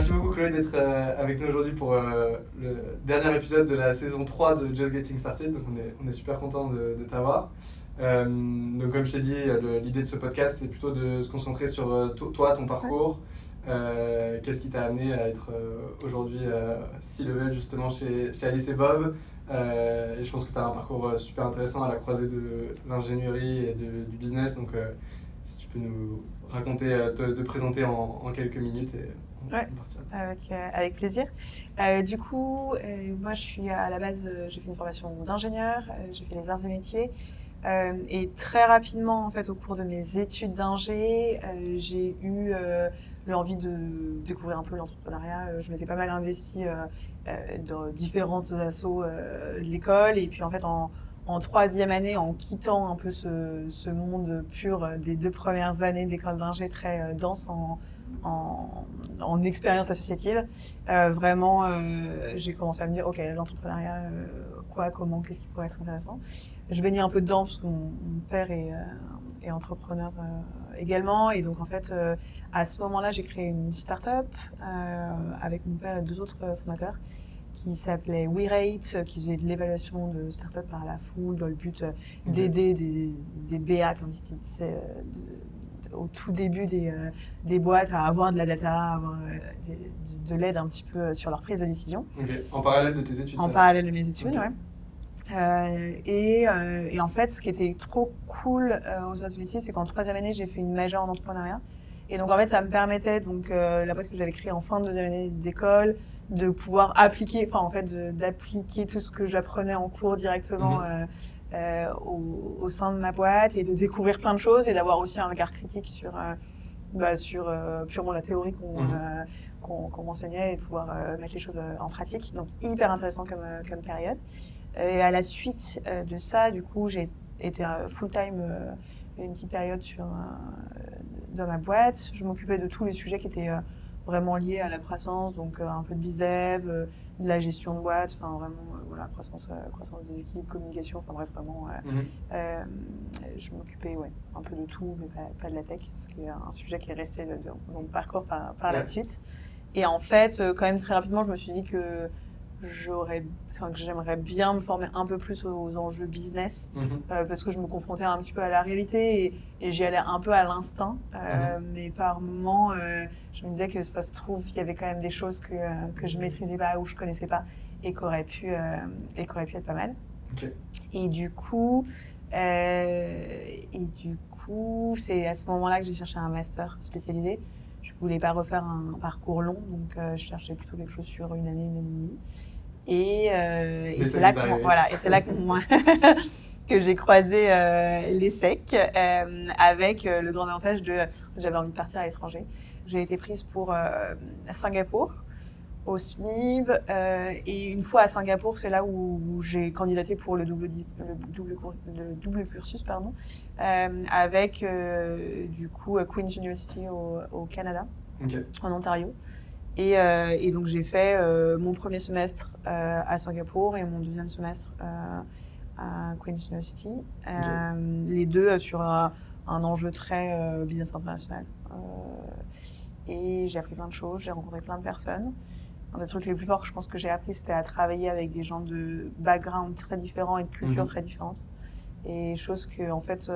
Merci beaucoup Chloé d'être avec nous aujourd'hui pour le dernier épisode de la saison 3 de Just Getting Started. Donc on est super content de t'avoir. Donc comme je t'ai dit, l'idée de ce podcast c'est plutôt de se concentrer sur toi, ton parcours. Qu'est-ce qui t'a amené à être aujourd'hui C-level justement chez Alice et Bob. Et je pense que tu as un parcours super intéressant à la croisée de l'ingénierie et du business. Donc si tu peux nous raconter, te présenter en quelques minutes et ouais, avec plaisir. Du coup, moi je suis à la base, j'ai fait une formation d'ingénieur, j'ai fait les arts et métiers. Et très rapidement, en fait, au cours de mes études d'ingé, j'ai eu l'envie de découvrir un peu l'entrepreneuriat. Je m'étais pas mal investie dans différentes assos de l'école. Et puis, en fait, en troisième année, en quittant un peu ce monde pur des 2 premières années d'école d'ingé très dense en expérience associative, vraiment, j'ai commencé à me dire, ok, l'entrepreneuriat, quoi, comment, qu'est-ce qui pourrait être intéressant. Je baignais un peu dedans parce que mon père est entrepreneur également. Et donc, en fait, à ce moment-là, j'ai créé une start-up avec mon père et 2 autres fondateurs qui s'appelait WeRate, qui faisait de l'évaluation de start-up par la foule dans le but d'aider des BA qui investissaient au tout début des boîtes à avoir de la data, à avoir de l'aide un petit peu sur leur prise de décision. Okay. En parallèle de tes études? En parallèle de mes études, okay. Ouais. Et en fait, ce qui était trop cool aux arts et métiers, c'est qu'en troisième année, j'ai fait une majeure en entrepreneuriat. Et donc, en fait, ça me permettait, donc, la boîte que j'avais créée en fin de deuxième année d'école, de pouvoir appliquer, enfin, en fait, d'appliquer tout ce que j'apprenais en cours directement au sein de ma boîte et de découvrir plein de choses et d'avoir aussi un regard critique sur purement la théorie qu'on m'enseignait et de pouvoir mettre les choses en pratique. Donc, hyper intéressant comme période. Et à la suite de ça, du coup, j'ai été full-time une petite période dans ma boîte. Je m'occupais de tous les sujets qui étaient vraiment liés à la croissance, donc un peu de bizdev, de la gestion de boîte, enfin vraiment voilà, croissance des équipes, communication, enfin bref, vraiment. Je m'occupais un peu de tout, mais pas de la tech, ce qui est un sujet qui est resté dans mon parcours par la suite. Et en fait, quand même très rapidement, je me suis dit que j'aimerais bien me former un peu plus aux enjeux business parce que je me confrontais un petit peu à la réalité et j'y allais un peu à l'instinct. Mais par moments, je me disais que ça se trouve, il y avait quand même des choses que je maîtrisais pas ou je connaissais pas et qui auraient pu être pas mal. Okay. Et du coup, c'est à ce moment-là que j'ai cherché un master spécialisé. Je voulais pas refaire un parcours long, donc je cherchais plutôt quelque chose sur une année et demie. Et c'est là que j'ai croisé l'ESSEC avec le grand avantage j'avais envie de partir à l'étranger. J'ai été prise pour Singapour au SMIB et une fois à Singapour, c'est là où j'ai candidaté pour le double cursus avec du coup Queen's University au Canada, okay. En Ontario. Et donc j'ai fait mon premier semestre à Singapour et mon deuxième semestre à Queen's University. Les deux sur un enjeu très business international. Et j'ai appris plein de choses, j'ai rencontré plein de personnes. Un des trucs les plus forts, je pense que j'ai appris, c'était à travailler avec des gens de background très différents et de cultures très différentes. Et chose que, en fait,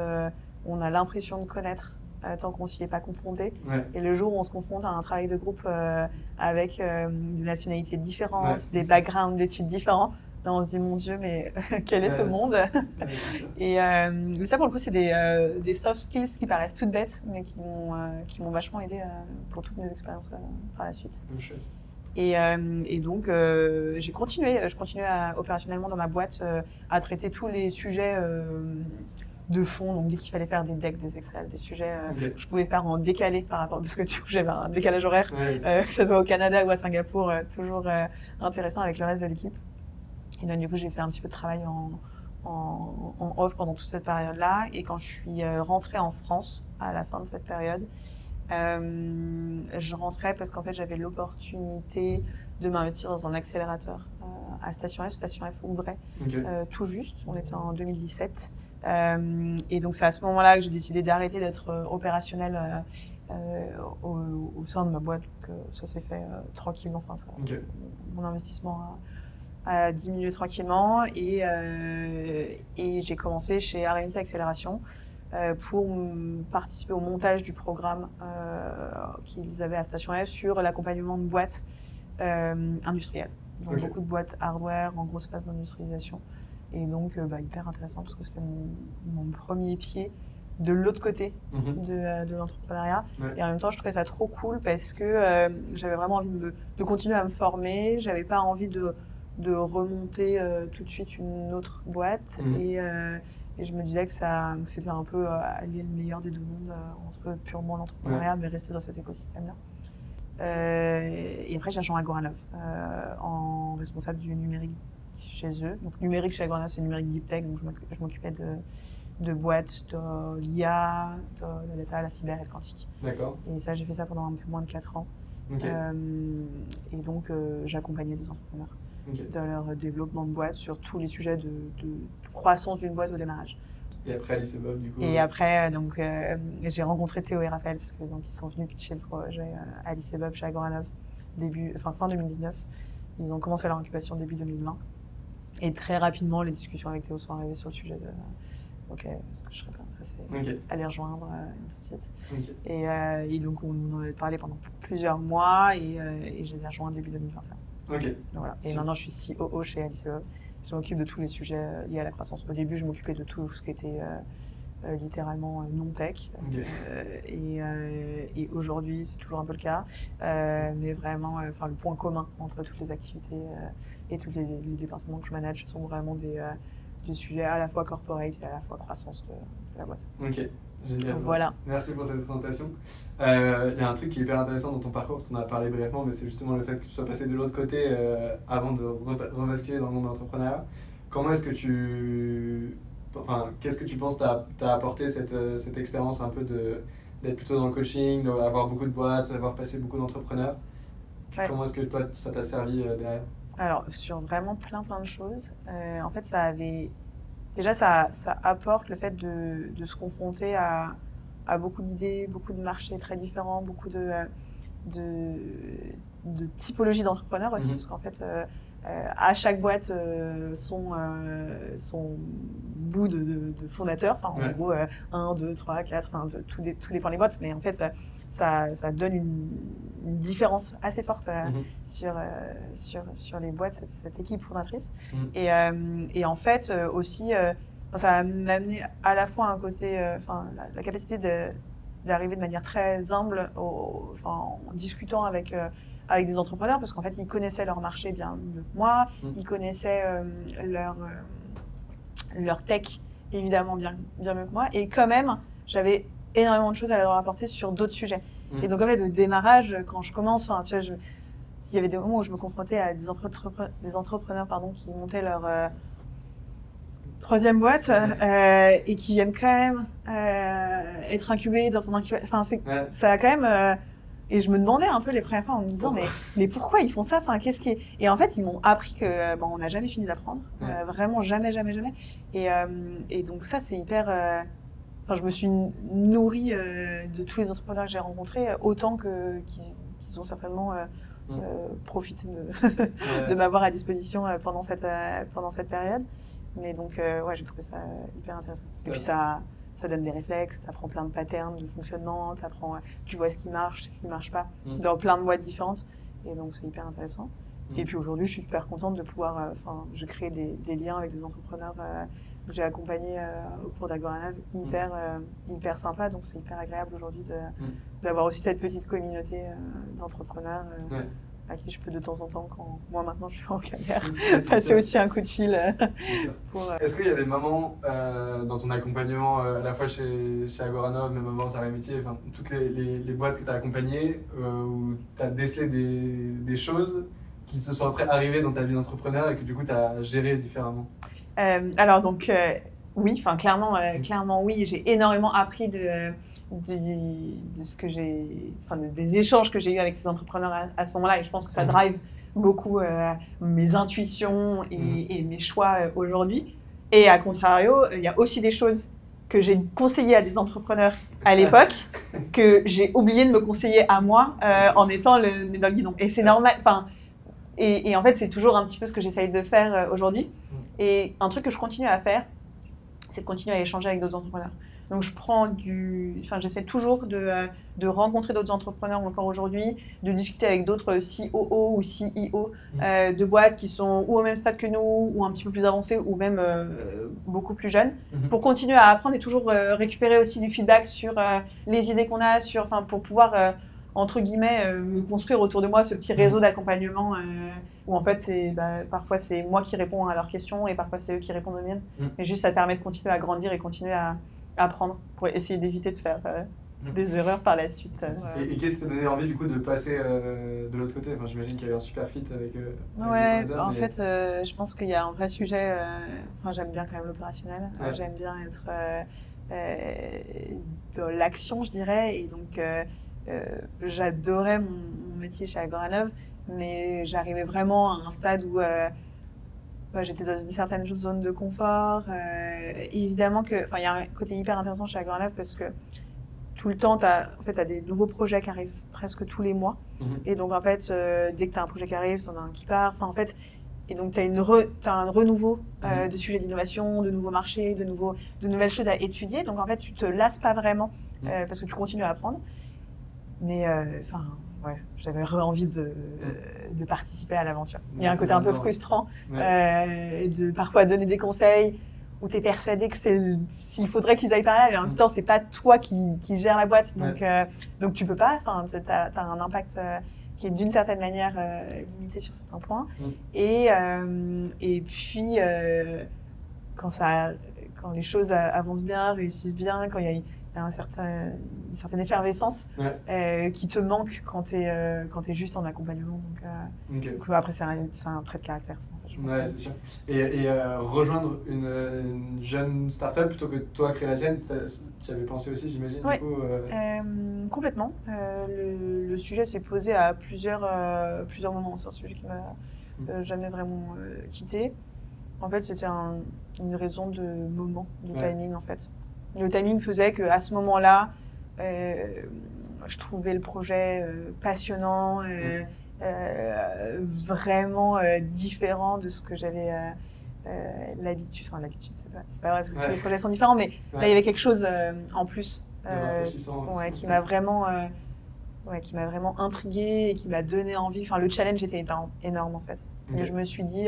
on a l'impression de connaître tant qu'on s'y est pas confronté. Ouais. Et le jour où on se confronte à un travail de groupe avec des nationalités différentes, des backgrounds d'études différents, là on se dit mon Dieu, mais quel est ce monde? Et ça pour le coup c'est des soft skills qui paraissent toutes bêtes, mais qui m'ont vachement aidé pour toutes mes expériences par la suite. Et donc je continuais opérationnellement dans ma boîte à traiter tous les sujets de fond, donc dès qu'il fallait faire des decks, des Excel, des sujets je pouvais faire en décalé par rapport, parce que du coup j'avais un décalage horaire, que ce soit au Canada ou à Singapour, toujours intéressant avec le reste de l'équipe. Et donc du coup j'ai fait un petit peu de travail en off pendant toute cette période-là, et quand je suis rentrée en France à la fin de cette période, je rentrais parce qu'en fait j'avais l'opportunité de m'investir dans un accélérateur à Station F. Station F ouvrait tout juste, on était en 2017. Et donc c'est à ce moment-là que j'ai décidé d'arrêter d'être opérationnelle au sein de ma boîte. Donc, ça s'est fait tranquillement. Enfin, mon investissement a diminué tranquillement et j'ai commencé chez Arénité Accélération pour participer au montage du programme qu'ils avaient à Station F sur l'accompagnement de boîtes industrielles. Donc beaucoup de boîtes hardware en grosse phase d'industrialisation. Et donc hyper intéressant parce que c'était mon premier pied de l'autre côté de l'entrepreneuriat. Et en même temps, je trouvais ça trop cool parce que j'avais vraiment envie de continuer à me former. J'avais pas envie de remonter tout de suite une autre boîte. Et je me disais que c'était un peu allier le meilleur des deux mondes entre purement l'entrepreneuriat, mais rester dans cet écosystème-là. Et après, j'ai rejoint Agoranov en responsable du numérique chez eux. Donc, numérique chez Agoranov, c'est numérique deep tech. Donc, je m'occupais de boîtes, de l'IA, de la data, la cyber et le quantique. D'accord. Et ça, j'ai fait ça pendant un peu moins de 4 ans. Et donc, j'accompagnais des entrepreneurs dans leur développement de boîte sur tous les sujets de croissance d'une boîte au démarrage. Et après Alice et Bob, du coup. Et après, j'ai rencontré Théo et Raphaël parce que ils sont venus pitcher le projet Alice et Bob chez Agoranov fin 2019. Ils ont commencé leur incubation début 2020. Et très rapidement, les discussions avec Théo sont arrivées sur le sujet de est-ce que je serais pas intéressée à les rejoindre, et ainsi de suite. Et donc, on en avait parlé pendant plusieurs mois et je les ai rejoints début 2021. Donc, voilà. Et maintenant, je suis COO chez Alice et Bob. Je m'occupe de tous les sujets liés à la croissance. Au début, je m'occupais de tout ce qui était littéralement non-tech. Et aujourd'hui, c'est toujours un peu le cas. Mais vraiment, le point commun entre toutes les activités et tous les départements que je manage sont vraiment des sujets à la fois corporate et à la fois croissance de la boîte. Ok, génial. Voilà. Merci pour cette présentation. Il y a un truc qui est hyper intéressant dans ton parcours, tu en as parlé brièvement, mais c'est justement le fait que tu sois passé de l'autre côté avant de rebasculer dans le monde de l'entrepreneuriat. Comment est-ce que qu'est-ce que tu penses t'a apporté cette expérience un peu d'être plutôt dans le coaching, d'avoir beaucoup de boîtes, d'avoir passé beaucoup d'entrepreneurs? Comment est-ce que toi, ça t'a servi derrière? Alors, sur vraiment plein de choses. En fait, ça apporte le fait de se confronter à beaucoup d'idées, beaucoup de marchés très différents, beaucoup de typologies d'entrepreneurs aussi, parce qu'en fait, à chaque boîte, son bout de fondateur, en gros, 1, 2, 3, 4, tout dépend des boîtes, mais en fait, ça donne une différence assez forte sur les boîtes, cette équipe fondatrice. Et en fait, aussi, ça m'a amené à la fois un côté, la capacité d'arriver de manière très humble, en discutant avec des entrepreneurs, parce qu'en fait, ils connaissaient leur marché bien mieux que moi, ils connaissaient leur tech, évidemment, bien mieux que moi, et quand même, j'avais énormément de choses à leur apporter sur d'autres sujets. Et donc, en fait, au démarrage, quand je commence, tu vois, il y avait des moments où je me confrontais à des entrepreneurs qui montaient leur troisième boîte et qui viennent quand même être incubés dans un incubateur. Ça a quand même... et je me demandais un peu les premières fois en me disant mais pourquoi ils font ça, qu'est-ce qui est... Et en fait, ils m'ont appris que on n'a jamais fini d'apprendre, vraiment jamais. Et donc ça, c'est hyper... je me suis nourrie de tous les entrepreneurs que j'ai rencontrés, autant qu'ils ont certainement profité de m'avoir à disposition pendant cette période. Mais donc, j'ai trouvé ça hyper intéressant. Et puis ça donne des réflexes, t'apprends plein de patterns de fonctionnement, tu vois ce qui marche, ce qui marche pas, dans plein de boîtes différentes. Et donc, c'est hyper intéressant. Et puis aujourd'hui, je suis super contente de pouvoir, je crée des liens avec des entrepreneurs que j'ai accompagnés au cours d'Agoranov, hyper sympa. Donc, c'est hyper agréable aujourd'hui d'avoir aussi cette petite communauté d'entrepreneurs à qui je peux de temps en temps, quand moi maintenant je suis en galère, passer aussi un coup de fil. Est-ce qu'il y a des moments dans ton accompagnement, à la fois chez Agoranov, mais moments à métier, toutes les boîtes que tu as accompagnées, où tu as décelé des choses qui se sont après arrivées dans ta vie d'entrepreneur et que du coup tu as géré différemment? Alors donc oui, clairement oui, j'ai énormément appris de ce que des échanges que j'ai eu avec ces entrepreneurs à ce moment-là, et je pense que ça drive beaucoup mes intuitions et mes choix aujourd'hui. Et à contrario, il y a aussi des choses que j'ai conseillées à des entrepreneurs à l'époque que j'ai oublié de me conseiller à moi en étant le nez dans le guidon. Et c'est normal. Enfin, et en fait, c'est toujours un petit peu ce que j'essaye de faire aujourd'hui. Et un truc que je continue à faire, c'est de continuer à échanger avec d'autres entrepreneurs. Donc, j'essaie toujours de rencontrer d'autres entrepreneurs encore aujourd'hui, de discuter avec d'autres COO ou CEO de boîtes qui sont ou au même stade que nous, ou un petit peu plus avancés, ou même beaucoup plus jeunes, pour continuer à apprendre et toujours récupérer aussi du feedback sur les idées qu'on a, pour pouvoir, entre guillemets, me construire autour de moi ce petit réseau d'accompagnement où en fait, parfois c'est moi qui réponds à leurs questions et parfois c'est eux qui répondent aux miennes. Mais juste, ça permet de continuer à grandir et continuer à apprendre pour essayer d'éviter de faire des erreurs par la suite. Et qu'est-ce qui t'a donné envie du coup de passer de l'autre côté? Enfin, j'imagine qu'il y avait un super fit avec ouais, en fait, je pense qu'il y a un vrai sujet. J'aime bien quand même l'opérationnel. J'aime bien être dans l'action, je dirais. Et donc, j'adorais mon métier chez Agoranov, mais j'arrivais vraiment à un stade où j'étais dans une certaine zone de confort. Évidemment il y a un côté hyper intéressant chez Agoranov parce que tout le temps, t'as des nouveaux projets qui arrivent presque tous les mois. Et donc, en fait, dès que tu as un projet qui arrive, tu en as un qui part. Et donc, tu as un renouveau de sujets d'innovation, de nouveaux marchés, de nouvelles choses à étudier. Donc, en fait, tu te lasses pas vraiment parce que tu continues à apprendre. Mais, j'avais vraiment envie de participer à l'aventure. Il y a un côté un peu frustrant de parfois donner des conseils où tu es persuadé que s'il faudrait qu'ils aillent par là, mais en même temps, c'est pas toi qui gère la boîte. Donc tu peux pas. Tu as un impact qui est d'une certaine manière limité sur certains points. Et puis, quand les choses avancent bien, réussissent bien, quand il y a une certaine effervescence qui te manque quand tu es juste en accompagnement. Donc après, c'est un trait de caractère. Ouais, c'est sûr. Et rejoindre une jeune start-up plutôt que toi créer la tienne, tu y avais pensé aussi, j'imagine, du coup complètement. Le sujet s'est posé à plusieurs moments. C'est un sujet qui m'a jamais vraiment quitté. En fait, c'était une raison de moment, de timing, en fait. Le timing faisait qu'à ce moment-là, je trouvais le projet passionnant, vraiment différent de ce que j'avais l'habitude. Enfin, l'habitude, c'est pas vrai parce que tous les projets sont différents, mais là, il y avait quelque chose en plus qui m'a vraiment intriguée et qui m'a donné envie. Enfin, le challenge était énorme en fait. Et je me suis dit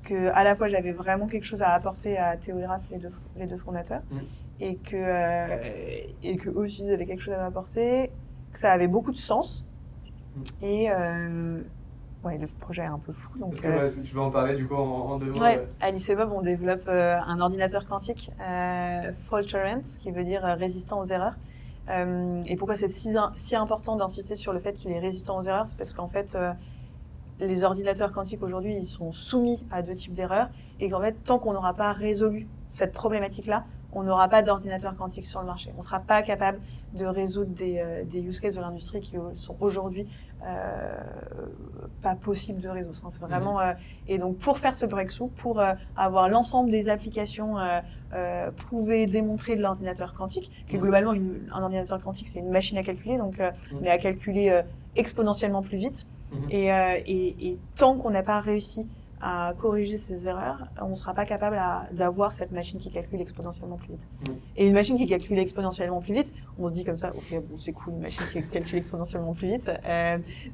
que à la fois j'avais vraiment quelque chose à apporter à Théographe, les deux fondateurs, et que eux aussi ils avaient quelque chose à m'apporter, que ça avait beaucoup de sens. Et le projet est un peu fou. Donc, si tu veux en parler du coup en deux mots. Alice et Bob, on développe un ordinateur quantique fault tolerant, ce qui veut dire résistant aux erreurs. Et pourquoi c'est si important d'insister sur le fait qu'il est résistant aux erreurs? C'est parce qu'en fait, les ordinateurs quantiques aujourd'hui, ils sont soumis à deux types d'erreurs et qu'en fait, tant qu'on n'aura pas résolu cette problématique-là, on n'aura pas d'ordinateur quantique sur le marché. On ne sera pas capable de résoudre des use cases de l'industrie qui sont aujourd'hui pas possibles de résoudre. Enfin, c'est vraiment, et donc, pour faire ce breakthrough, pour avoir l'ensemble des applications prouvées, démontrées de l'ordinateur quantique, qui est globalement un ordinateur quantique, c'est une machine à calculer, donc, mais à calculer exponentiellement plus vite. Et tant qu'on n'a pas réussi à corriger ces erreurs, on ne sera pas capable d'avoir cette machine qui calcule exponentiellement plus vite. Et une machine qui calcule exponentiellement plus vite, on se dit comme ça, ok, bon, c'est cool, une machine qui calcule exponentiellement plus vite.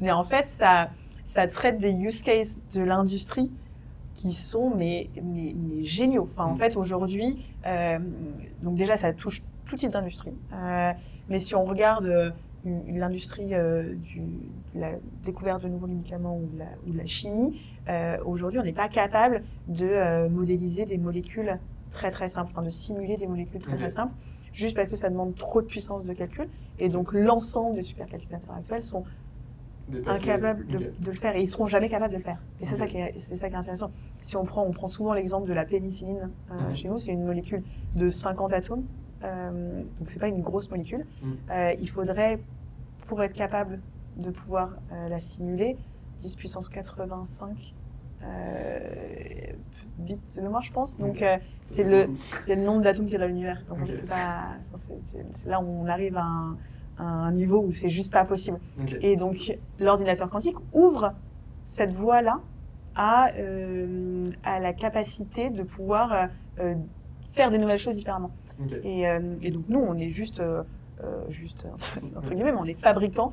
Mais en fait, ça traite des use cases de l'industrie qui sont mais géniaux. Enfin, en fait, aujourd'hui, donc déjà, ça touche tout type d'industrie. Mais si on regarde l'industrie de la découverte de nouveaux médicaments ou de la chimie, aujourd'hui, on n'est pas capable de modéliser des molécules très très simples, enfin de simuler des molécules très très simples, juste parce que ça demande trop de puissance de calcul. Et donc, l'ensemble des supercalculateurs actuels sont incapables de le faire et ils seront jamais capables de le faire. Et c'est ça qui est intéressant. Si on prend souvent l'exemple de la pénicilline chez nous, c'est une molécule de 50 atomes. Donc c'est pas une grosse molécule. Il faudrait, pour être capable de pouvoir la simuler, 10 puissance 85 bits de moins, je pense. Donc, Ok. c'est le nombre d'atomes qu'il y a dans l'univers. Donc, Ok. c'est là où on arrive à un niveau où c'est juste pas possible. Ok. Et donc, l'ordinateur quantique ouvre cette voie-là à la capacité de pouvoir faire des nouvelles choses différemment. Ok. Et donc, nous, on est juste entre guillemets, mais on est fabricant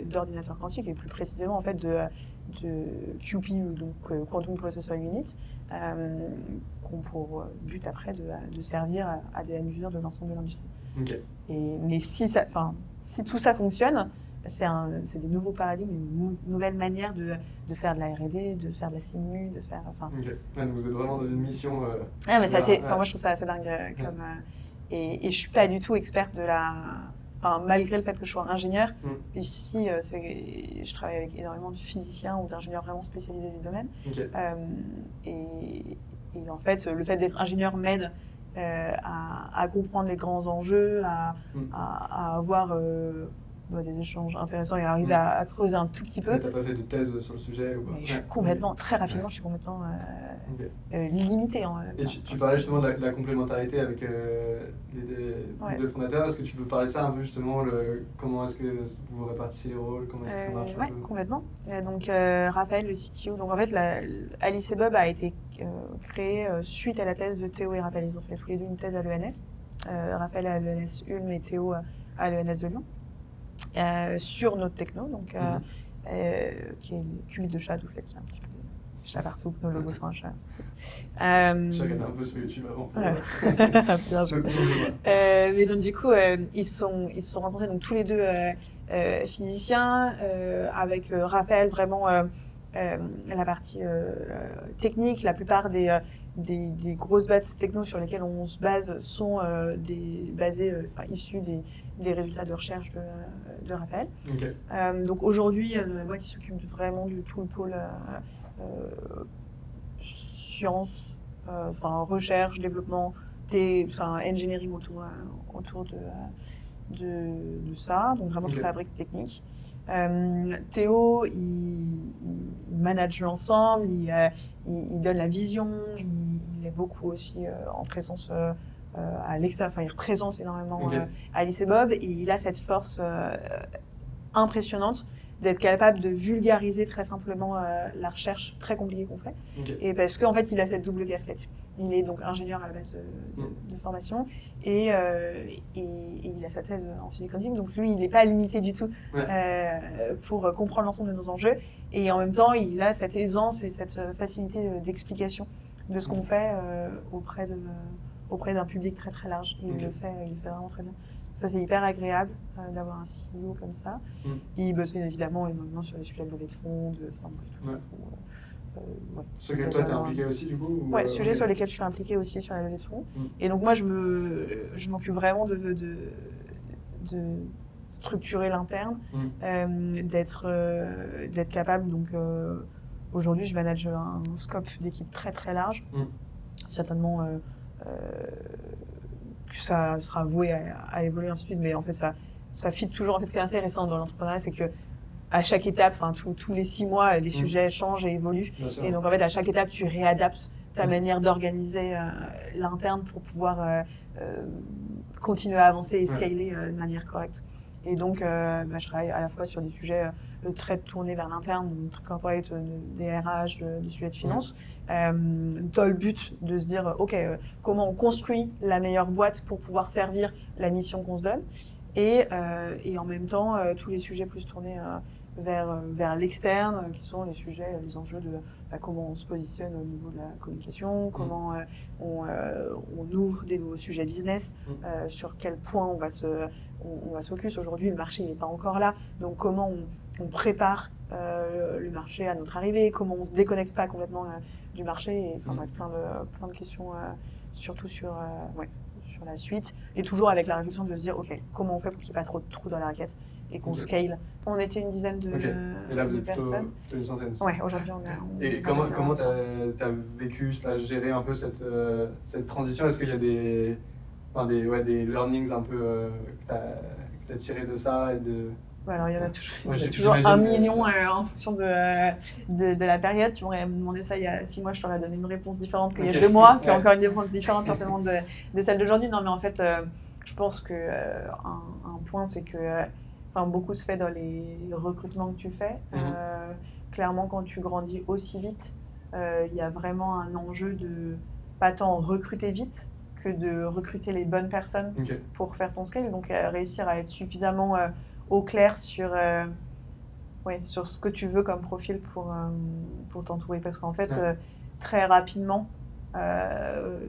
d'ordinateurs quantiques, et plus précisément, en fait, de QPU, donc Quantum Processor Unit, qui ont pour but après de servir à des users de l'ensemble de l'industrie. Ok. Mais si tout ça fonctionne, c'est des nouveaux paradigmes, une nouvelle manière de faire de la R&D, de faire de la simu, de faire. Ok. Ouais, donc vous êtes vraiment dans une mission. Ah, mais ouais. moi je trouve ça assez dingue comme. Et je suis pas du tout experte de la. Enfin, malgré le fait que je sois ingénieur, ici je travaille avec énormément de physiciens ou d'ingénieurs vraiment spécialisés du domaine. Ok. Et en fait, le fait d'être ingénieur m'aide à comprendre les grands enjeux, à avoir des échanges intéressants et à arriver à creuser un tout petit peu. Mais t'as pas fait de thèse sur le sujet ou pas? Je suis complètement, très rapidement, je suis complètement limitée. Et tu parlais justement de la complémentarité avec les deux fondateurs. Est-ce que tu peux parler de ça un peu justement, comment est-ce que vous vous répartissez les rôles, comment est-ce que ça marche un peu? Complètement. Donc Raphaël, le CTO, donc en fait Alice et Bob a été créé suite à la thèse de Théo et Raphaël. Ils ont fait tous les deux une thèse à l'ENS. Raphaël à l'ENS Ulm et Théo à l'ENS de Lyon. Sur notre techno, donc, qui est le qubit de chat, tout fait, qui est un petit peu de chat partout, nos logos sont un chat. J'ai regardé un peu sur YouTube avant. Bien joué. Mais donc du coup, ils se sont rencontrés donc tous les deux physiciens, avec Raphaël vraiment la partie technique. La plupart des grosses bases techno sur lesquelles on se base sont issus des résultats de recherche de Raphaël. Okay. Donc aujourd'hui, la boîte s'occupe vraiment de tout le pôle sciences, recherche, développement, engineering autour de ça, donc vraiment toute la brique technique. Théo, il manage l'ensemble, il donne la vision, il est beaucoup aussi en présence à l'extérieur, il représente énormément Alice et Bob, et il a cette force impressionnante d'être capable de vulgariser très simplement la recherche très compliquée qu'on fait. Et parce qu'en fait, il a cette double casquette. Il est donc ingénieur à la base de formation et il a sa thèse en physique quantique. Donc lui, il n'est pas limité du tout pour comprendre l'ensemble de nos enjeux. Et en même temps, il a cette aisance et cette facilité d'explication de ce qu'on fait auprès d'un public très très large. Il le fait vraiment très bien. Ça, c'est hyper agréable d'avoir un CEO comme ça. Il bosse évidemment énormément sur les sujets de levée de fonds, sur lesquels toi, tu es impliqué aussi, du coup? Ouais, sujets sur lesquels je suis impliquée aussi sur la levée de fonds. Et donc, moi, je m'occupe vraiment de structurer l'interne, d'être capable. Donc, aujourd'hui, je manage un scope d'équipe très, très large. Certainement que ça sera voué à évoluer ainsi de suite, mais en fait, ça fit toujours. En fait, ce qui est assez récent dans l'entrepreneuriat, c'est que à chaque étape, tous les 6 mois, les sujets changent et évoluent. Et donc, en fait, à chaque étape, tu réadaptes ta manière d'organiser l'interne pour pouvoir continuer à avancer et scaler de manière correcte. Et donc, je travaille à la fois sur des sujets très tournés vers l'interne, donc corporate, des RH, des sujets de finance, dans le but de se dire, OK, comment on construit la meilleure boîte pour pouvoir servir la mission qu'on se donne, et en même temps, tous les sujets plus tournés vers l'externe, qui sont les sujets, les enjeux de comment on se positionne au niveau de la communication, comment on ouvre des nouveaux sujets business, sur quel point on va se focus. Aujourd'hui, le marché n'est pas encore là, donc comment on prépare le marché à notre arrivée, comment on se déconnecte pas complètement du marché, et bref, plein de questions, surtout sur la suite, et toujours avec la réflexion de se dire, OK, comment on fait pour qu'il n'y ait pas trop de trous dans la raquette et qu'on scale. On était une dizaine de Et là, vous êtes plutôt une centaine. Ouais, aujourd'hui, Et comment t'as vécu, géré un peu cette transition? Est-ce qu'il y a des learnings un peu que t'as tiré de ça et Alors, il y en a Ouais, toujours un j'imagine, million en fonction de la période. Tu m'aurais demandé ça il y a 6 mois, je t'aurais donné une réponse différente qu'il y a Ok. 2 mois, qui est Ouais. encore une réponse différente certainement de celle d'aujourd'hui. Non, mais en fait, je pense que un point, c'est que beaucoup se fait dans les recrutements que tu fais. Clairement, quand tu grandis aussi vite, il y a vraiment un enjeu de pas tant recruter vite que de recruter les bonnes personnes Ok. pour faire ton scale. Donc, réussir à être suffisamment au clair sur ce que tu veux comme profil pour t'entourer. Parce qu'en fait, Ouais. très rapidement,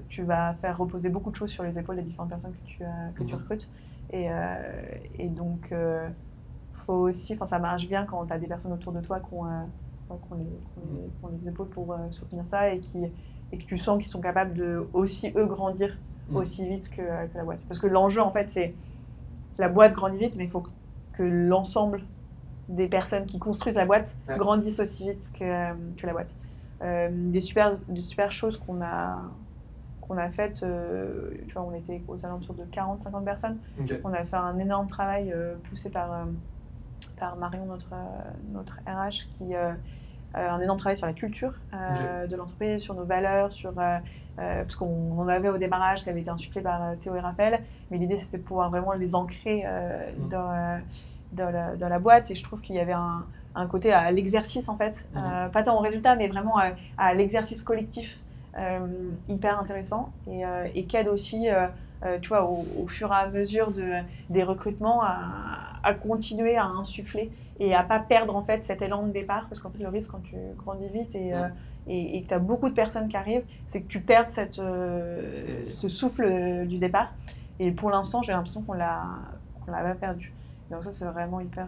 tu vas faire reposer beaucoup de choses sur les épaules des différentes personnes que tu recrutes. Et donc, faut aussi, ça marche bien quand tu as des personnes autour de toi qui ont les épaules pour soutenir ça et que tu sens qu'ils sont capables de aussi, eux, grandir aussi vite que la boîte. Parce que l'enjeu, en fait, c'est la boîte grandit vite, mais il faut que l'ensemble des personnes qui construisent la boîte grandissent aussi vite que la boîte. Des super choses qu'on a faites, tu vois, on était aux alentours de 40-50 personnes. On a fait un énorme travail poussé par Marion, notre RH, qui un énorme travail sur la culture de l'entreprise, sur nos valeurs, parce qu'on en avait au démarrage qui avait été insufflé par Théo et Raphaël, mais l'idée c'était de pouvoir vraiment les ancrer dans la boîte, et je trouve qu'il y avait un côté à l'exercice en fait, pas tant au résultat, mais vraiment à l'exercice collectif hyper intéressant et qui aide aussi tu vois, au fur et à mesure des recrutements à continuer à insuffler et à pas perdre en fait cet élan de départ, parce qu'en fait le risque quand tu grandis vite et que tu as beaucoup de personnes qui arrivent, c'est que tu perds ce souffle du départ, et pour l'instant j'ai l'impression qu'on l'a pas perdu. Donc ça c'est vraiment hyper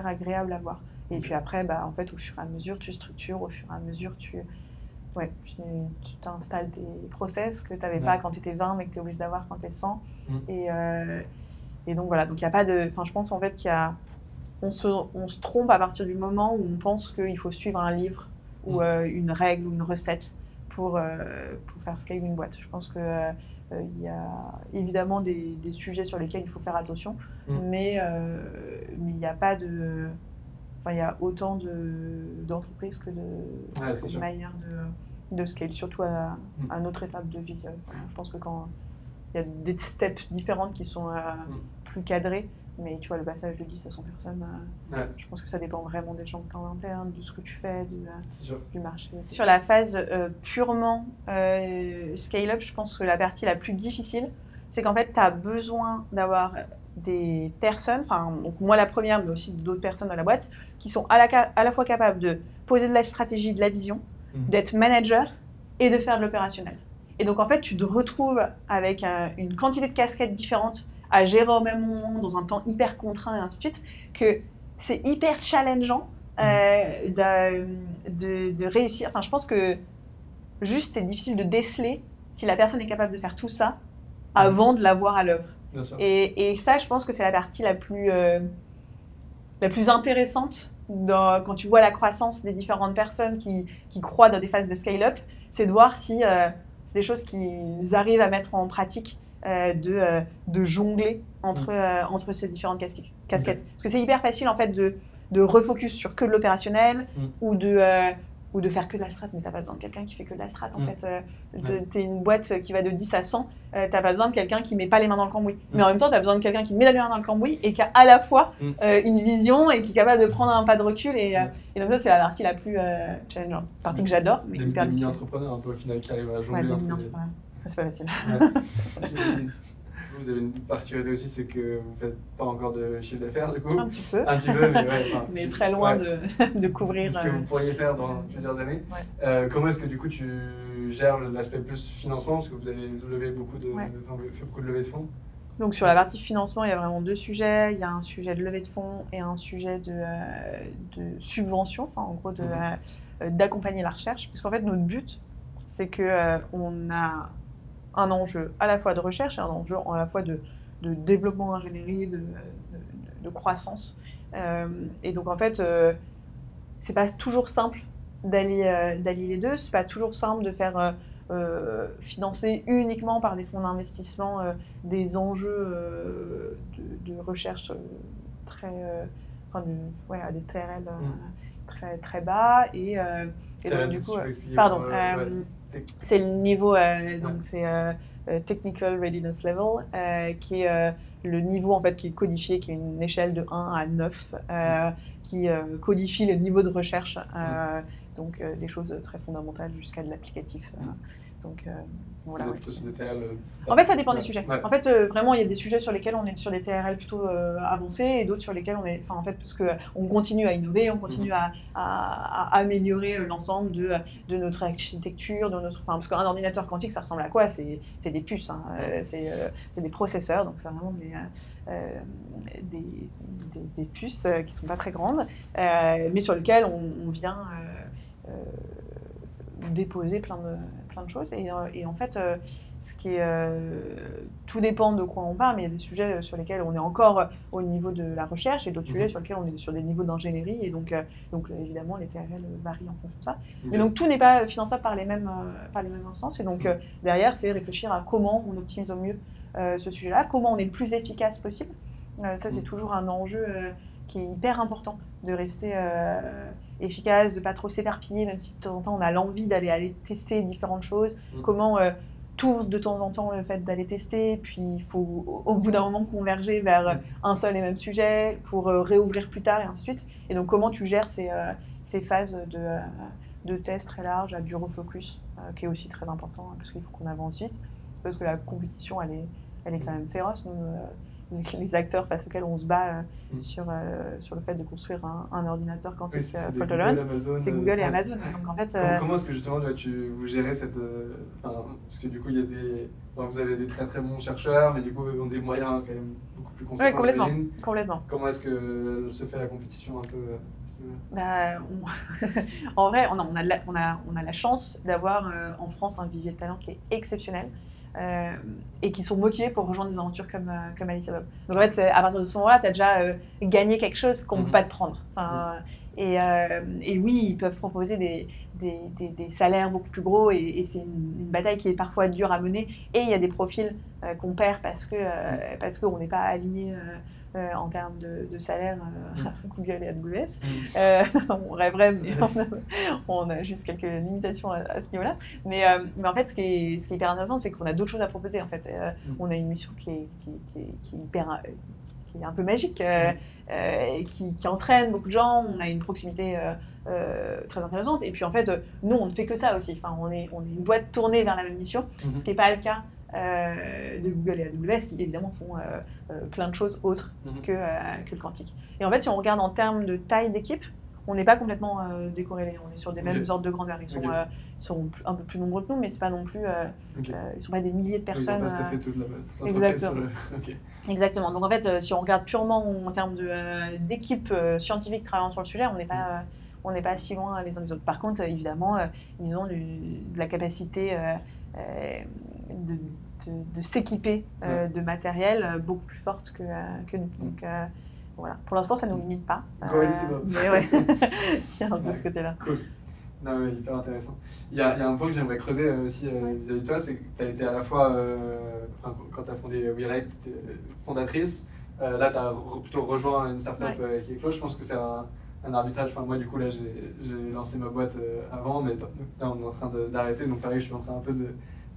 agréable à voir. Et puis après en fait au fur et à mesure tu structures, au fur et à mesure tu t'installes des process que tu n'avais pas quand tu étais 20 mais que tu es obligé d'avoir quand tu es 100. Et donc voilà, donc il y a pas de, je pense en fait on se trompe à partir du moment où on pense qu'il faut suivre un livre ou une règle ou une recette pour faire scale une boîte. Je pense que il y a évidemment des sujets sur lesquels il faut faire attention, mais il n'y a pas de... il y a autant d'entreprises que de manières de scale, surtout à notre étape de vie. Je pense que quand il y a des steps différentes qui sont plus cadrées, mais tu vois, le passage de 10 à 100 personnes, je pense que ça dépend vraiment des gens que tu as en interne, de ce que tu fais, du marché. Sur la phase purement scale-up, je pense que la partie la plus difficile, c'est qu'en fait, tu as besoin d'avoir des personnes, donc moi la première, mais aussi d'autres personnes dans la boîte, qui sont à la fois capables de poser de la stratégie, de la vision, d'être manager et de faire de l'opérationnel. Et donc en fait, tu te retrouves avec une quantité de casquettes différentes à gérer au même moment, dans un temps hyper contraint et ainsi de suite, que c'est hyper challengeant de réussir. Je pense que juste c'est difficile de déceler si la personne est capable de faire tout ça avant de la voir à l'œuvre. Et ça, je pense que c'est la partie la plus intéressante quand tu vois la croissance des différentes personnes qui croient dans des phases de scale-up, c'est de voir si c'est des choses qu'ils arrivent à mettre en pratique, de jongler entre ces différentes casquettes. Parce que c'est hyper facile en fait de refocus sur que de l'opérationnel ou de faire que de la strat, mais tu n'as pas besoin de quelqu'un qui fait que de la strat. En fait, tu es une boîte qui va de 10 à 100, tu n'as pas besoin de quelqu'un qui ne met pas les mains dans le cambouis. Mais en même temps, tu as besoin de quelqu'un qui met les mains dans le cambouis et qui a à la fois une vision et qui est capable de prendre un pas de recul. Et donc ça, c'est la partie la plus challengeante. Partie que j'adore, mais des mini-entrepreneurs un peu au final qui arrivent à jongler. Des mini-entrepreneurs. C'est pas facile. Vous avez une particularité aussi, c'est que vous ne faites pas encore de chiffre d'affaires du coup. Un petit peu, mais mais très loin de couvrir ce que vous pourriez faire dans plusieurs années. Comment est-ce que du coup tu gères l'aspect plus financement, parce que vous avez levé beaucoup de, fait beaucoup de levées de fonds? Donc sur la partie financement, il y a vraiment deux sujets. Il y a un sujet de levée de fonds et un sujet de subvention, en gros d'accompagner la recherche. Parce qu'en fait, notre but, c'est qu'on a un enjeu à la fois de recherche et un enjeu à la fois de développement d'ingénierie, de croissance. Et donc en fait, c'est pas toujours simple d'allier les deux. C'est pas toujours simple de faire financer uniquement par des fonds d'investissement des enjeux de recherche à des TRL très, très bas. Et donc, du coup, c'est le niveau, donc c'est Technical Readiness Level, qui est le niveau en fait qui est codifié, qui est une échelle de 1 à 9, qui codifie le niveau de recherche, donc des choses très fondamentales jusqu'à de l'applicatif. Donc voilà. Plutôt sur des TRL, en fait, ça dépend des sujets. Ouais. En fait, vraiment, il y a des sujets sur lesquels on est sur des TRL plutôt avancés et d'autres sur lesquels on est. Enfin, en fait, parce qu'on continue à innover, on continue à améliorer l'ensemble de notre architecture, parce qu'un ordinateur quantique, ça ressemble à quoi? C'est des puces, hein. C'est des processeurs, donc c'est vraiment des puces qui ne sont pas très grandes, mais sur lesquelles on vient déposer plein de choses. Et en fait, tout dépend de quoi on parle, mais il y a des sujets sur lesquels on est encore au niveau de la recherche et d'autres sujets sur lesquels on est sur des niveaux d'ingénierie. Et donc évidemment, les TRL varient en fonction de ça. Mais donc, tout n'est pas finançable par les mêmes instances. Et donc, derrière, c'est réfléchir à comment on optimise au mieux ce sujet-là, comment on est le plus efficace possible. Ça, c'est toujours un enjeu qui est hyper important, de rester efficace, de ne pas trop s'éparpiller, même si de temps en temps on a l'envie d'aller tester différentes choses. Comment t'ouvres de temps en temps le fait d'aller tester, puis il faut au bout d'un moment converger vers un seul et même sujet pour réouvrir plus tard et ainsi de suite. Et donc comment tu gères ces phases de tests très larges, à du refocus, qui est aussi très important, parce qu'il faut qu'on avance vite, parce que la compétition elle est quand même féroce. Les acteurs face auxquels on se bat sur le fait de construire un ordinateur quantique fault-tolerant, c'est Google et Amazon. Donc, en fait, comment est-ce que justement vous gérez cette... parce que du coup, vous avez des très très bons chercheurs, mais du coup, ils ont des moyens quand même beaucoup plus conséquents. Oui, complètement. Comment est-ce que se fait la compétition un peu En vrai, on a la chance d'avoir en France un vivier de talent qui est exceptionnel. Et qui sont motivés pour rejoindre des aventures comme Alice et Bob. Donc en fait, à partir de ce moment-là, tu as déjà gagné quelque chose qu'on ne peut pas te prendre. Et oui, ils peuvent proposer des salaires beaucoup plus gros et c'est une bataille qui est parfois dure à mener. Et il y a des profils qu'on perd parce qu'on n'est pas aligné en termes de salaire Google et AWS. On rêverait, mais on a juste quelques limitations à ce niveau-là. Mais en fait, ce qui est hyper intéressant, c'est qu'on a d'autres choses à proposer. En fait, on a une mission qui est hyper, qui est un peu magique, et qui entraîne beaucoup de gens. On a une proximité très intéressante. Et puis en fait, nous, on ne fait que ça aussi. Enfin, on est une boîte tournée vers la même mission, ce qui n'est pas le cas de Google et AWS, qui évidemment font plein de choses autres que le quantique. Et en fait, si on regarde en termes de taille d'équipe, on n'est pas complètement décorrélés. On est sur des mêmes ordres de grandeur. Ils sont un peu plus nombreux que nous, mais c'est pas non plus. Ils ne sont pas des milliers de personnes. Ils ont pas toute exactement. Exactement. Donc en fait, si on regarde purement en termes d'équipe scientifique travaillant sur le sujet, on n'est pas si loin les uns des autres. Par contre, évidemment, ils ont de la capacité de s'équiper de matériel beaucoup plus forte que nous. Donc voilà. Pour l'instant, ça ne nous limite pas. Mais ouais, il y a un peu ce côté-là. Cool. Non, mais hyper intéressant. Il y a un point que j'aimerais creuser aussi vis-à-vis de toi, c'est que tu as été à la fois, quand tu as fondé WeRate, tu étais fondatrice. Là, tu as plutôt rejoint une startup qui est close. Je pense que c'est un arbitrage. Enfin, moi, du coup, là, j'ai lancé ma boîte avant, mais là, on est en train d'arrêter. Donc, pareil, je suis en train un peu de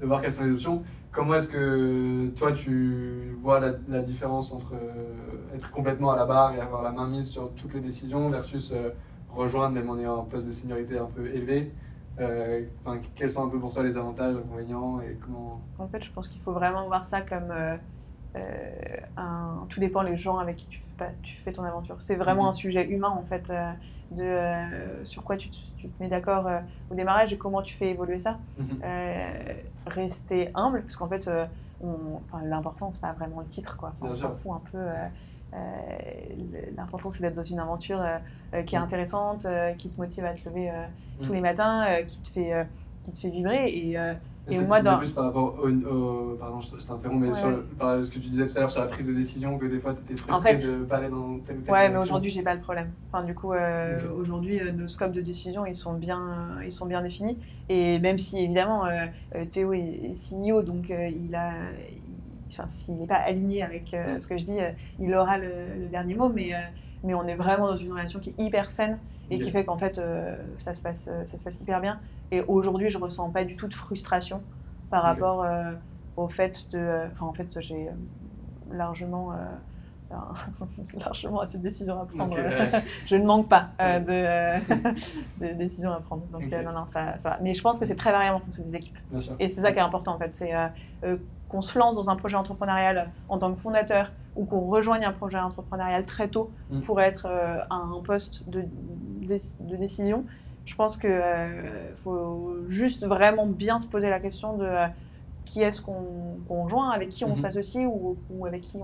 voir quelles sont les options. Comment est-ce que toi, tu vois la différence entre être complètement à la barre et avoir la main mise sur toutes les décisions versus rejoindre, même en ayant un poste de seniorité un peu élevé? Quels sont un peu pour toi les avantages, les inconvénients et comment... En fait, je pense qu'il faut vraiment voir ça comme tout dépend les gens avec qui tu fais ton aventure. C'est vraiment un sujet humain en fait, sur quoi tu te mets d'accord au démarrage et comment tu fais évoluer ça. Rester humble, parce qu'en fait, l'important c'est pas vraiment le titre, quoi. On s'en fout un peu. L'important c'est d'être dans une aventure qui est intéressante, qui te motive à te lever tous les matins, qui te fait vibrer. Et moi, plus par rapport pardon, je t'interromps, mais par ce que tu disais tout à l'heure sur la prise de décision, que des fois tu étais frustré de ne pas aller dans telle ou telle direction. Mais aujourd'hui j'ai pas le problème. Enfin, du coup, aujourd'hui nos scopes de décision ils sont bien définis. Et même si évidemment Théo est CEO, donc s'il n'est pas aligné avec ce que je dis, il aura le dernier mot, mais on est vraiment dans une relation qui est hyper saine et qui fait qu'en fait, ça se passe hyper bien. Et aujourd'hui, je ressens pas du tout de frustration par rapport au fait de... en fait, j'ai largement assez de décisions à prendre. Je ne manque pas de décisions à prendre. Donc non, ça va. Mais je pense que c'est très variable en fonction des équipes. Et c'est ça qui est important en fait. C'est qu'on se lance dans un projet entrepreneurial en tant que fondateur ou qu'on rejoigne un projet entrepreneurial très tôt pour être à un poste de décision. Je pense qu'il faut juste vraiment bien se poser la question de qui est-ce qu'on rejoint, avec qui on s'associe ou avec qui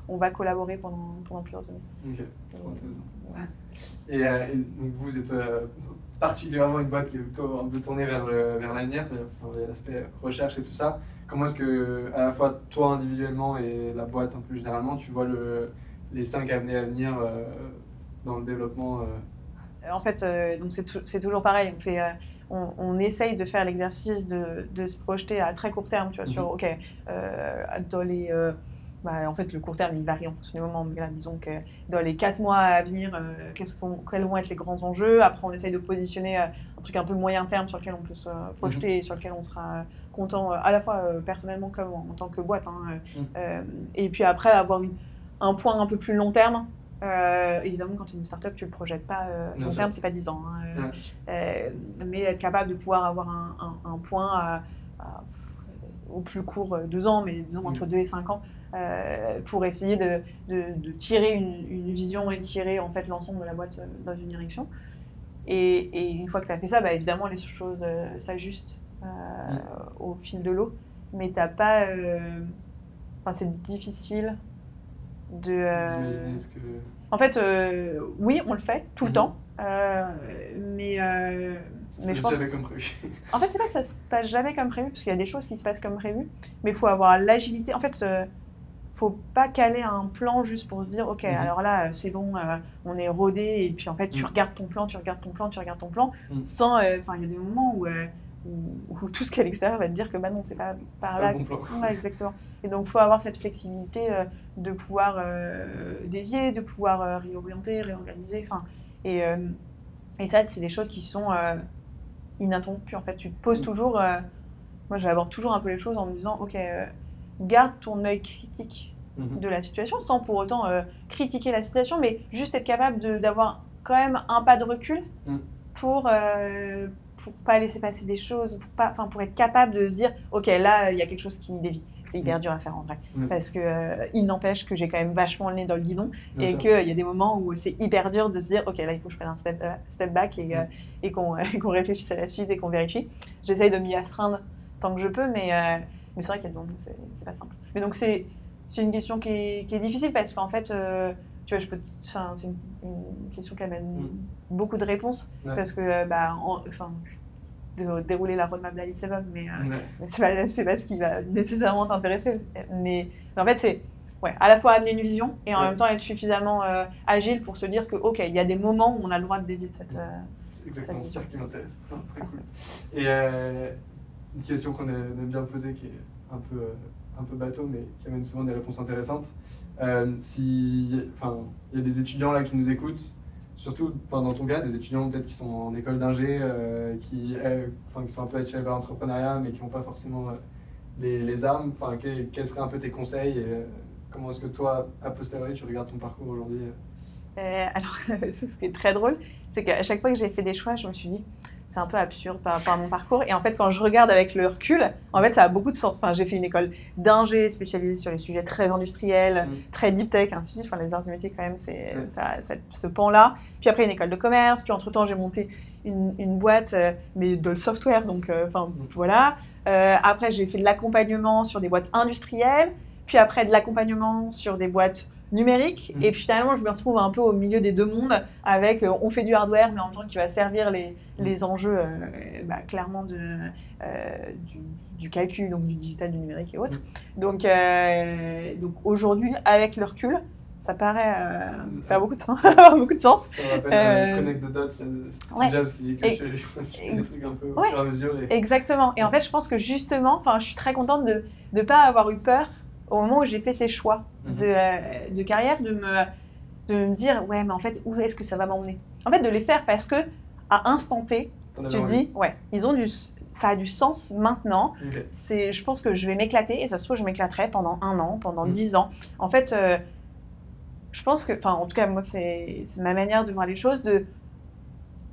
on va collaborer pendant plusieurs années. Ok, trop intéressant. Et donc vous êtes particulièrement une boîte qui est plutôt un peu tournée vers l'avenir, il y a l'aspect recherche et tout ça. Comment est-ce que, à la fois toi individuellement et la boîte un peu généralement, tu vois les 5 années à venir dans le développement En fait, donc c'est toujours pareil. On essaye de faire l'exercice de se projeter à très court terme, tu vois, sur, dans les... en fait, le court terme, il varie en fonction du moment, mais là, disons que dans les 4 mois à venir, quels vont être les grands enjeux. Après, on essaye de positionner un truc un peu moyen terme sur lequel on peut se projeter et sur lequel on sera content, à la fois personnellement comme en tant que boîte. Et puis après, avoir un point un peu plus long terme. Évidemment, quand tu es une start-up, tu ne le projettes pas long terme, c'est pas 10 ans. Mais être capable de pouvoir avoir un point au plus court 2 ans, mais disons entre 2 et 5 ans, pour essayer de tirer une vision et tirer en fait l'ensemble de la boîte dans une direction. Et une fois que tu as fait ça, évidemment, les choses s'ajustent au fil de l'eau, mais t'as pas... c'est difficile de... En fait, oui, on le fait tout le temps, mais je pense... jamais comme prévu. En fait, c'est pas que ça se passe jamais comme prévu, parce qu'il y a des choses qui se passent comme prévu, mais il faut avoir l'agilité. En fait, faut pas caler un plan juste pour se dire, ok, alors là, c'est bon, on est rodé, et puis en fait, tu regardes ton plan, sans... il y a des moments où tout ce qui est à l'extérieur va te dire que non, c'est pas par là. Bon plan. Ouais, exactement. Et donc, il faut avoir cette flexibilité de pouvoir dévier, de pouvoir réorienter, réorganiser. Et ça, c'est des choses qui sont ininterrompues. En fait, tu te poses toujours... moi, j'aborde toujours un peu les choses en me disant, ok, garde ton œil critique de la situation, sans pour autant critiquer la situation, mais juste être capable d'avoir quand même un pas de recul pour pas laisser passer des choses, pour être capable de se dire, ok, là, il y a quelque chose qui dévie. C'est hyper dur à faire en vrai, parce que il n'empêche que j'ai quand même vachement le nez dans le guidon, et qu'il y a des moments où c'est hyper dur de se dire, ok, là, il faut que je prenne un step back et qu'on réfléchisse à la suite et qu'on vérifie. J'essaye de m'y astreindre tant que je peux, mais c'est vrai qu'il y a des moments où c'est pas simple. Mais donc, c'est une question qui est difficile, parce qu'en fait, tu vois, c'est une question qui amène beaucoup de réponses, parce que, dérouler la roadmap d'Alice c'est bon, mais c'est pas ce qui va nécessairement t'intéresser. Mais en fait, c'est à la fois amener une vision et en même temps être suffisamment agile pour se dire que, ok, il y a des moments où on a le droit de dévier de cette c'est exactement ça qui m'intéresse. Très cool. Et une question qu'on aime bien poser, qui est un peu bateau, mais qui amène souvent des réponses intéressantes. Il y a des étudiants là qui nous écoutent, surtout dans ton cas, des étudiants peut-être qui sont en école d'ingé, qui sont un peu attirés vers l'entrepreneuriat, mais qui n'ont pas forcément les armes. Quels seraient un peu tes conseils et comment est-ce que toi, a posteriori, tu regardes ton parcours aujourd'hui Alors, ce qui est très drôle, c'est qu'à chaque fois que j'ai fait des choix, je me suis dit, c'est un peu absurde par rapport à mon parcours. Et en fait, quand je regarde avec le recul, en fait, ça a beaucoup de sens. J'ai fait une école d'ingé spécialisée sur les sujets très industriels, très deep tech, ainsi de suite. Les arts et métiers, quand même, c'est ce pan-là. Puis après, une école de commerce. Puis entre-temps, j'ai monté une boîte, mais de le software. Donc, voilà. Après, j'ai fait de l'accompagnement sur des boîtes industrielles. Puis après, de l'accompagnement sur des boîtes numérique, et puis finalement je me retrouve un peu au milieu des deux mondes avec on fait du hardware mais en même temps qui va servir les enjeux clairement du calcul, donc du digital, du numérique et autres. Donc aujourd'hui, avec le recul, ça paraît faire beaucoup de sens. Ça me rappelle Connect the Dots, Steve Jobs qui dit que je fais des trucs un peu au fur et à mesure. Exactement. Et en fait, je pense que justement, je suis très contente de ne pas avoir eu peur au moment où j'ai fait ces choix de carrière, de me dire, ouais, mais en fait, où est-ce que ça va m'emmener? En fait, de les faire parce que à instant T, tu te dis, ouais, ça a du sens maintenant. Okay. Je pense que je vais m'éclater et ça se trouve, je m'éclaterai pendant 1 an, pendant 10 ans. En fait, je pense que, enfin, en tout cas, moi, c'est ma manière de voir les choses.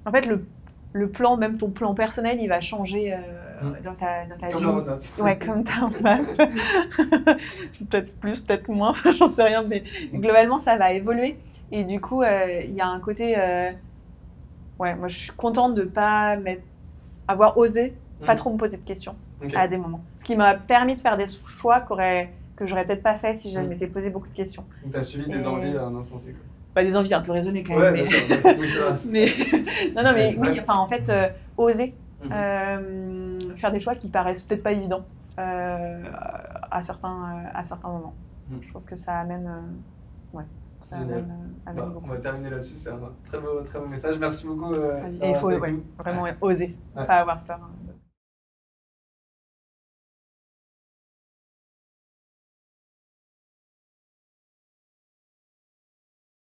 En fait, le plan, même ton plan personnel, il va changer dans ta comme vie. Comme ta roadmap. Ouais, comme ta roadmap. Peut-être plus, peut-être moins, j'en sais rien, mais globalement, ça va évoluer. Et du coup, il y a un côté. Ouais, moi, je suis contente de ne pas avoir osé pas trop me poser de questions à des moments. Ce qui m'a permis de faire des choix que j'aurais peut-être pas fait si je m'étais posé beaucoup de questions. Donc, tu as suivi tes envies à un instant T, quoi. Pas des envies un peu raisonnées quand Ouais, même. bien sûr. Oui, ça va. mais non, mais oui, enfin, en fait, oser faire des choix qui paraissent peut-être pas évidents à certains moments. Je trouve que ça amène. Ça amène beaucoup. On va terminer là-dessus, c'est un très beau message. Merci beaucoup. Et il faut vraiment oser, pas avoir peur.